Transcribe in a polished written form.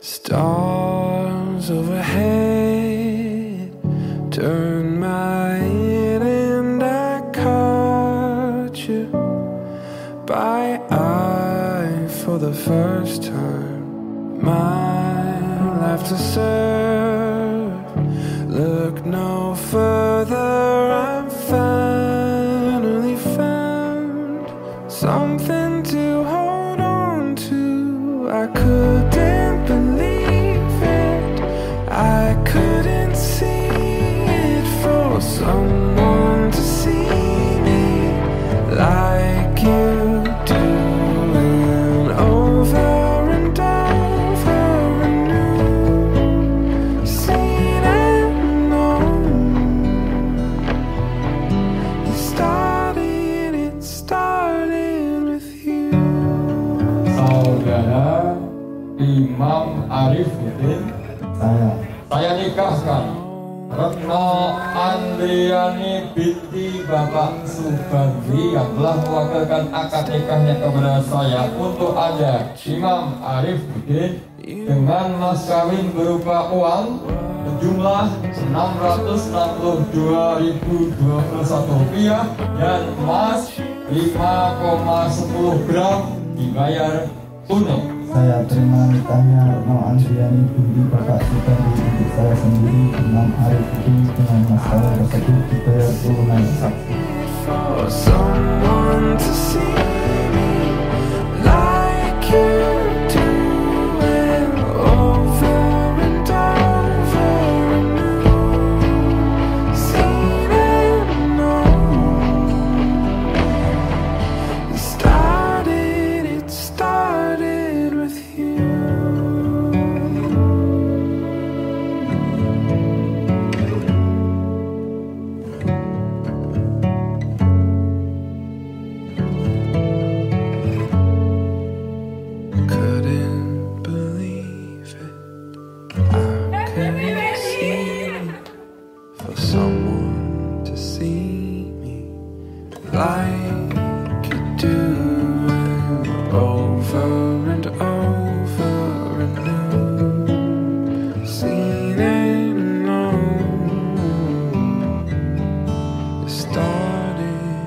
Stars overhead turn my head and I caught you by eye for the first time. My life to serve, look no further, I'm finally found something to hold on to. I couldn't believe it, I couldn't see it, for someone to see me like you do, and over and over anew, seen and known. It started with you. Saudara Imam Arifuddin, saya nikahkan Retno Andriani binti Bapak Subandi yang telah mewakilkan akad nikahnya kepada saya untuk Anda, Imam Arifuddin, dengan mas kawin berupa uang sejumlah Rp662.021 dan emas 5,10 gram dibayar tunai. Saya terima nikahnya Retno Andriani binti Bapak Subandi untuk saya sendiri, Imam Arifuddin, dengan mas kawin tersebut dibayar tunai saksi. For someone to see me like you do, and over and over anew, seen and known. It started with you. Couldn't believe it, I couldn't see it, for someone to see me like you do, and over and over anew, seen and known. It started